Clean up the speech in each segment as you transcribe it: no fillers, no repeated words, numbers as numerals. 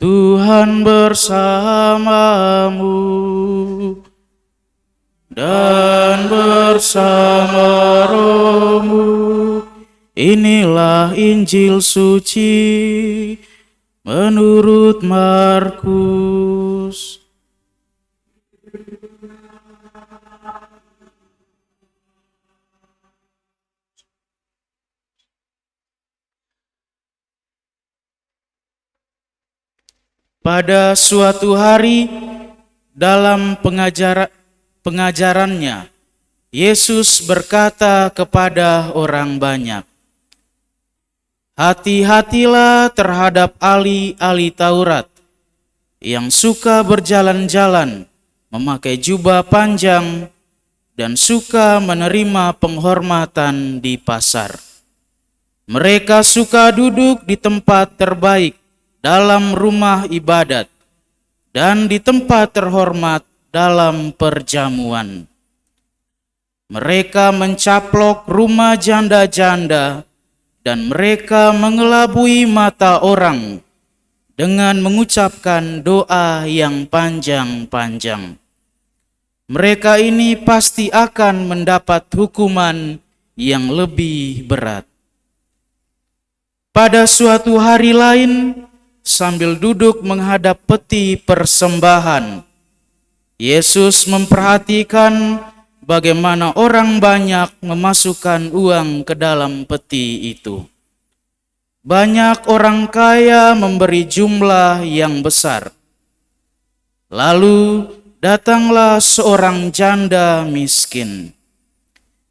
Tuhan bersamamu dan bersama rohmu. Inilah Injil suci menurut Markus. Pada suatu hari dalam pengajarannya, Yesus berkata kepada orang banyak, "Hati-hatilah terhadap ahli-ahli Taurat yang suka berjalan-jalan, memakai jubah panjang, dan suka menerima penghormatan di pasar. Mereka suka duduk di tempat terbaik dalam rumah ibadat dan di tempat terhormat dalam perjamuan. Mereka mencaplok rumah janda-janda dan mereka mengelabui mata orang dengan mengucapkan doa yang panjang-panjang. Mereka ini pasti akan mendapat hukuman yang lebih berat." Pada suatu hari lain, sambil duduk menghadap peti persembahan, Yesus memperhatikan bagaimana orang banyak memasukkan uang ke dalam peti itu. Banyak orang kaya memberi jumlah yang besar. Lalu datanglah seorang janda miskin.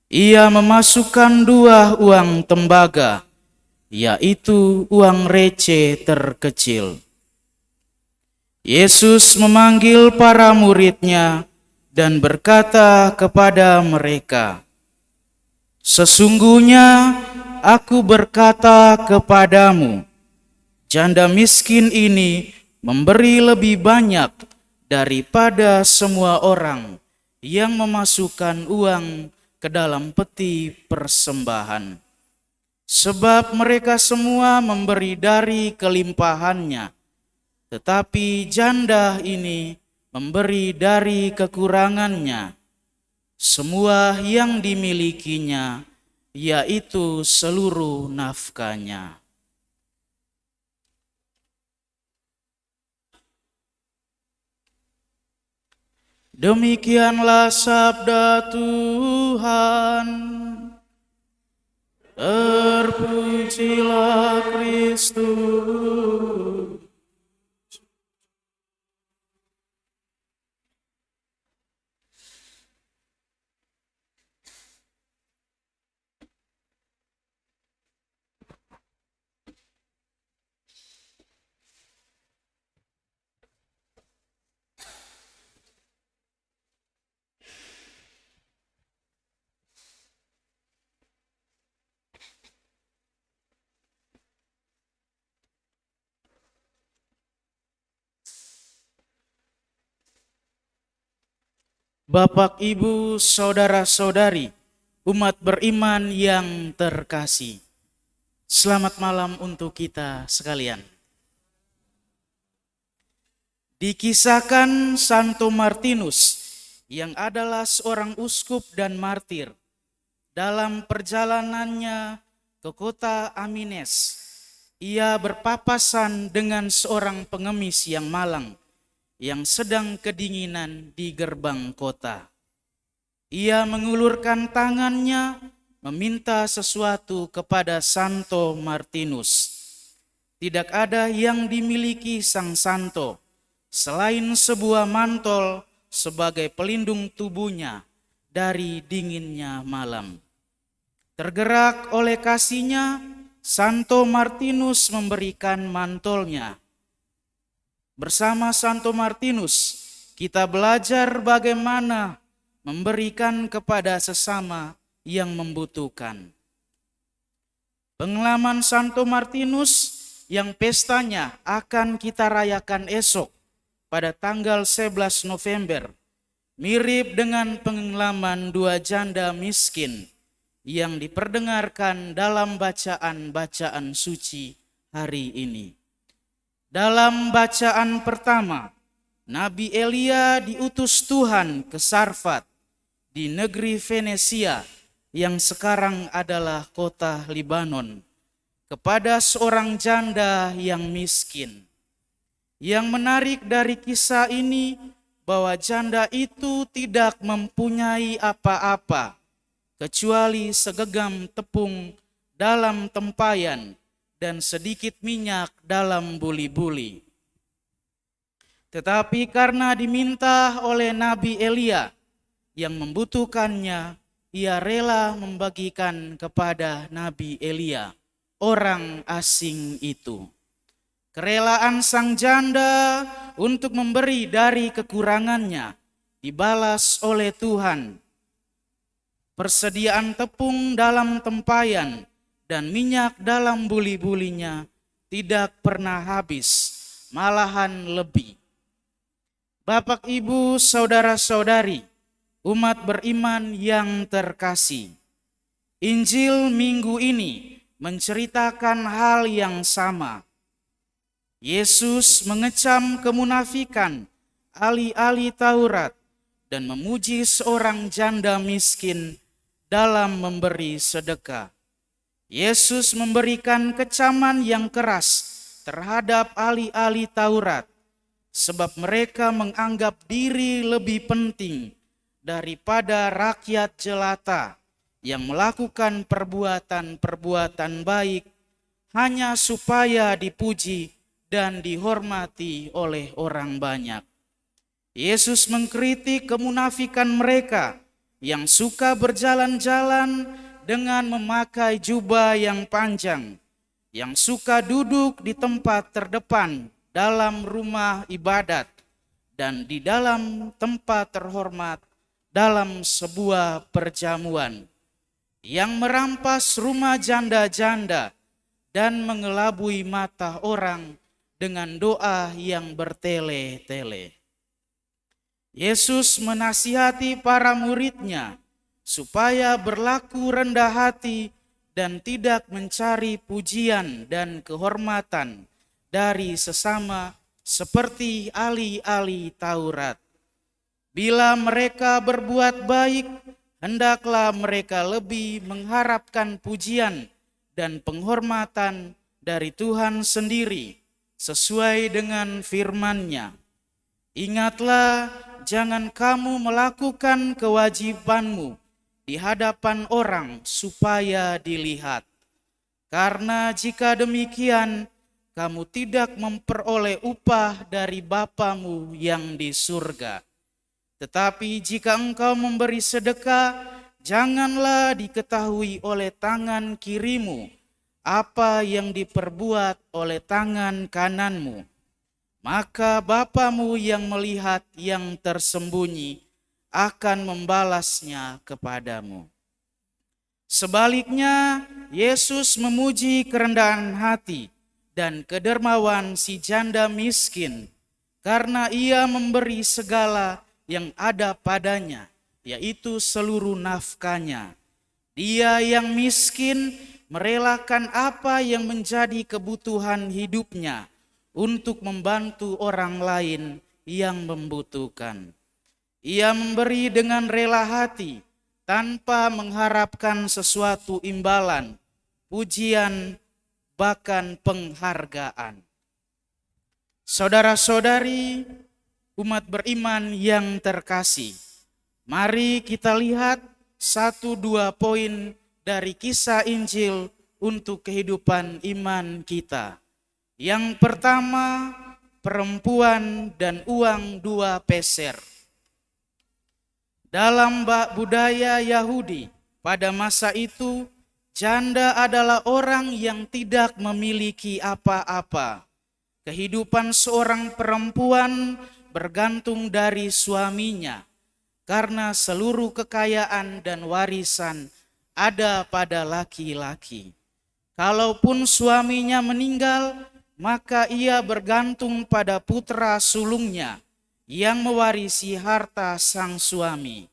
Ia memasukkan 2 uang tembaga, yaitu uang receh terkecil. Yesus memanggil para murid-Nya dan berkata kepada mereka, "Sesungguhnya aku berkata kepadamu, janda miskin ini memberi lebih banyak daripada semua orang yang memasukkan uang ke dalam peti persembahan. Sebab mereka semua memberi dari kelimpahannya, tetapi janda ini memberi dari kekurangannya, semua yang dimilikinya, yaitu seluruh nafkahnya." Demikianlah sabda Tuhan. Terpujilah Kristus. Bapak, Ibu, saudara-saudari, umat beriman yang terkasih, selamat malam untuk kita sekalian. Dikisahkan Santo Martinus yang adalah seorang uskup dan martir, dalam perjalanannya ke kota Amines, ia berpapasan dengan seorang pengemis yang malang yang sedang kedinginan di gerbang kota. Ia mengulurkan tangannya meminta sesuatu kepada Santo Martinus. Tidak ada yang dimiliki sang santo selain sebuah mantol sebagai pelindung tubuhnya dari dinginnya malam. Tergerak oleh kasihnya, Santo Martinus memberikan mantolnya. Bersama Santo Martinus, kita belajar bagaimana memberikan kepada sesama yang membutuhkan. Pengalaman Santo Martinus yang pestanya akan kita rayakan esok pada tanggal 11 November, mirip dengan pengalaman 2 janda miskin yang diperdengarkan dalam bacaan-bacaan suci hari ini. Dalam bacaan pertama, Nabi Elia diutus Tuhan ke Sarfat di negeri Venesia yang sekarang adalah kota Libanon, kepada seorang janda yang miskin. Yang menarik dari kisah ini bahwa janda itu tidak mempunyai apa-apa kecuali segenggam tepung dalam tempayan dan sedikit minyak dalam buli-buli. Tetapi karena diminta oleh Nabi Elia yang membutuhkannya, ia rela membagikan kepada Nabi Elia, orang asing itu. Kerelaan sang janda untuk memberi dari kekurangannya dibalas oleh Tuhan. Persediaan tepung dalam tempayan dan minyak dalam buli-bulinya tidak pernah habis, malahan lebih. Bapak, Ibu, saudara-saudari, umat beriman yang terkasih, Injil minggu ini menceritakan hal yang sama. Yesus mengecam kemunafikan ahli-ahli Taurat dan memuji seorang janda miskin dalam memberi sedekah. Yesus memberikan kecaman yang keras terhadap ahli-ahli Taurat, sebab mereka menganggap diri lebih penting daripada rakyat jelata yang melakukan perbuatan-perbuatan baik hanya supaya dipuji dan dihormati oleh orang banyak. Yesus mengkritik kemunafikan mereka yang suka berjalan-jalan dengan memakai jubah yang panjang, yang suka duduk di tempat terdepan dalam rumah ibadat dan di dalam tempat terhormat dalam sebuah perjamuan, yang merampas rumah janda-janda dan mengelabui mata orang dengan doa yang bertele-tele. Yesus menasihati para muridnya supaya berlaku rendah hati dan tidak mencari pujian dan kehormatan dari sesama seperti ahli-ahli Taurat. Bila mereka berbuat baik, hendaklah mereka lebih mengharapkan pujian dan penghormatan dari Tuhan sendiri sesuai dengan firman-Nya. Ingatlah, jangan kamu melakukan kewajibanmu di hadapan orang supaya dilihat. Karena jika demikian, kamu tidak memperoleh upah dari Bapamu yang di surga. Tetapi jika engkau memberi sedekah, janganlah diketahui oleh tangan kirimu apa yang diperbuat oleh tangan kananmu. Maka Bapamu yang melihat yang tersembunyi akan membalasnya kepadamu. Sebaliknya, Yesus memuji kerendahan hati dan kedermawan si janda miskin, karena ia memberi segala yang ada padanya, yaitu seluruh nafkahnya. Dia yang miskin merelakan apa yang menjadi kebutuhan hidupnya untuk membantu orang lain yang membutuhkan. Ia memberi dengan rela hati tanpa mengharapkan sesuatu imbalan, pujian, bahkan penghargaan. Saudara-saudari, umat beriman yang terkasih, mari kita lihat 1-2 poin dari kisah Injil untuk kehidupan iman kita. Yang pertama, perempuan dan uang 2 peser. Dalam budaya Yahudi pada masa itu, janda adalah orang yang tidak memiliki apa-apa. Kehidupan seorang perempuan bergantung dari suaminya, karena seluruh kekayaan dan warisan ada pada laki-laki. Kalaupun suaminya meninggal, maka ia bergantung pada putra sulungnya yang mewarisi harta sang suami.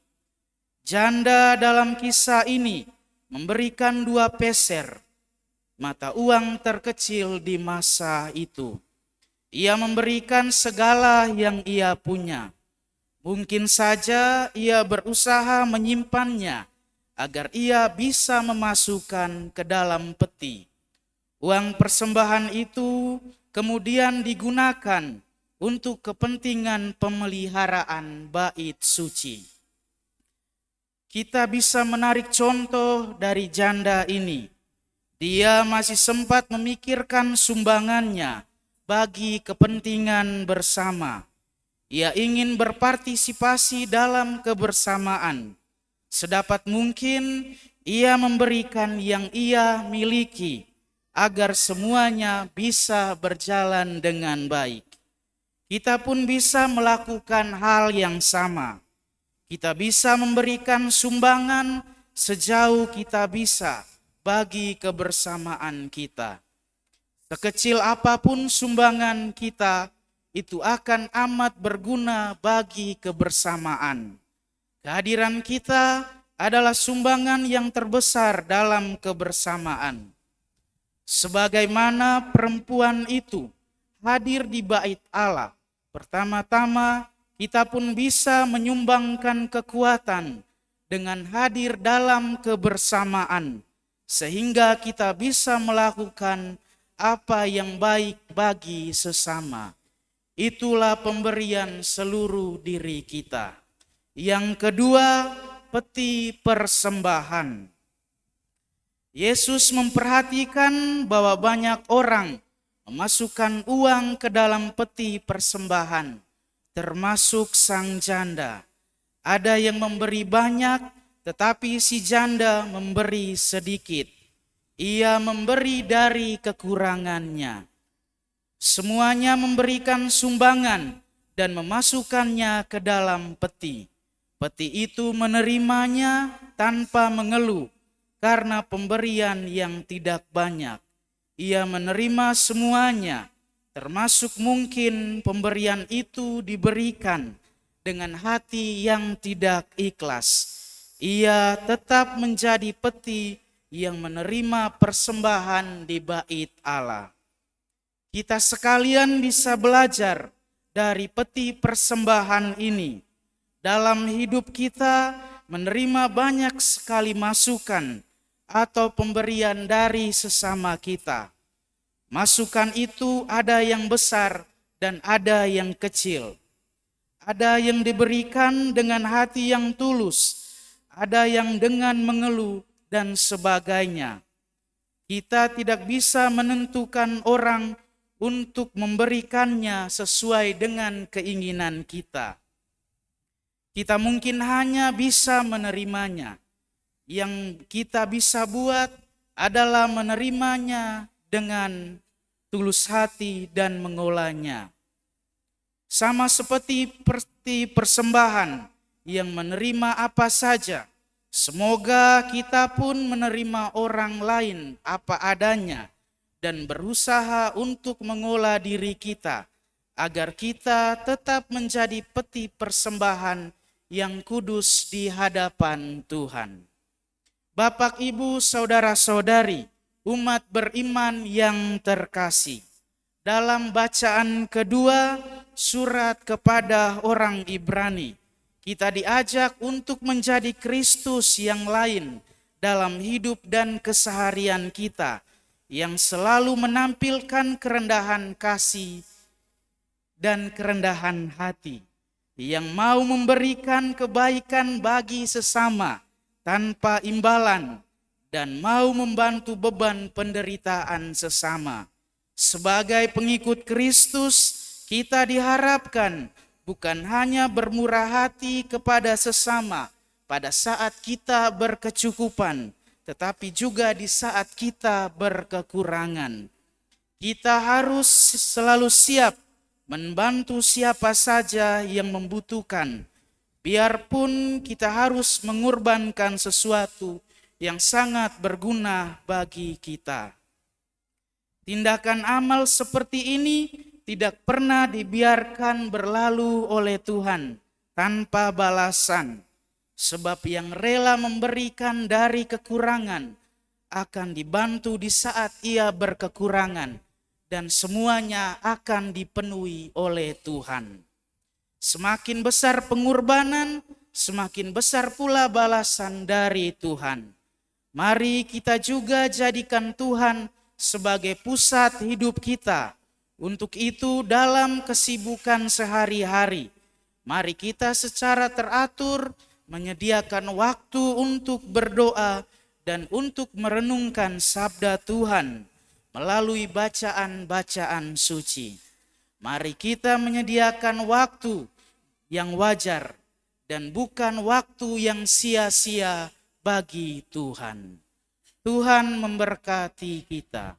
Janda dalam kisah ini memberikan 2 peser, mata uang terkecil di masa itu. Ia memberikan segala yang ia punya. Mungkin saja ia berusaha menyimpannya agar ia bisa memasukkan ke dalam peti. Uang persembahan itu kemudian digunakan untuk kepentingan pemeliharaan bait suci. Kita bisa menarik contoh dari janda ini. Dia masih sempat memikirkan sumbangannya bagi kepentingan bersama. Ia ingin berpartisipasi dalam kebersamaan. Sedapat mungkin ia memberikan yang ia miliki agar semuanya bisa berjalan dengan baik. Kita pun bisa melakukan hal yang sama. Kita bisa memberikan sumbangan sejauh kita bisa bagi kebersamaan kita. Sekecil apapun sumbangan kita, itu akan amat berguna bagi kebersamaan. Kehadiran kita adalah sumbangan yang terbesar dalam kebersamaan. Sebagaimana perempuan itu hadir di bait Allah, pertama-tama kita pun bisa menyumbangkan kekuatan dengan hadir dalam kebersamaan, sehingga kita bisa melakukan apa yang baik bagi sesama. Itulah pemberian seluruh diri kita. Yang kedua, peti persembahan. Yesus memperhatikan bahwa banyak orang memasukkan uang ke dalam peti persembahan, termasuk sang janda. Ada yang memberi banyak, tetapi si janda memberi sedikit. Ia memberi dari kekurangannya. Semuanya memberikan sumbangan dan memasukkannya ke dalam peti. Peti itu menerimanya tanpa mengeluh karena pemberian yang tidak banyak. Ia menerima semuanya, termasuk mungkin pemberian itu diberikan dengan hati yang tidak ikhlas. Ia tetap menjadi peti yang menerima persembahan di bait Allah. Kita sekalian bisa belajar dari peti persembahan ini. Dalam hidup kita menerima banyak sekali masukan atau pemberian dari sesama kita. Masukan itu ada yang besar dan ada yang kecil. Ada yang diberikan dengan hati yang tulus, ada yang dengan mengeluh dan sebagainya. Kita tidak bisa menentukan orang untuk memberikannya sesuai dengan keinginan kita. Kita mungkin hanya bisa menerimanya. Yang kita bisa buat adalah menerimanya dengan tulus hati dan mengolahnya. Sama seperti persembahan yang menerima apa saja, semoga kita pun menerima orang lain apa adanya dan berusaha untuk mengolah diri kita agar kita tetap menjadi peti persembahan yang kudus di hadapan Tuhan. Bapak, Ibu, saudara-saudari, umat beriman yang terkasih. Dalam bacaan kedua surat kepada orang Ibrani, kita diajak untuk menjadi Kristus yang lain dalam hidup dan keseharian kita, yang selalu menampilkan kerendahan kasih dan kerendahan hati, yang mau memberikan kebaikan bagi sesama tanpa imbalan dan mau membantu beban penderitaan sesama. Sebagai pengikut Kristus, kita diharapkan bukan hanya bermurah hati kepada sesama pada saat kita berkecukupan, tetapi juga di saat kita berkekurangan. Kita harus selalu siap membantu siapa saja yang membutuhkan, biarpun kita harus mengorbankan sesuatu yang sangat berguna bagi kita. Tindakan amal seperti ini tidak pernah dibiarkan berlalu oleh Tuhan tanpa balasan. Sebab yang rela memberikan dari kekurangan akan dibantu di saat ia berkekurangan. dan semuanya akan dipenuhi oleh Tuhan. Semakin besar pengorbanan, semakin besar pula balasan dari Tuhan. Mari kita juga jadikan Tuhan sebagai pusat hidup kita. Untuk itu dalam kesibukan sehari-hari, mari kita secara teratur menyediakan waktu untuk berdoa dan untuk merenungkan sabda Tuhan melalui bacaan-bacaan suci. Mari kita menyediakan waktu yang wajar dan bukan waktu yang sia-sia bagi Tuhan. Tuhan memberkati kita.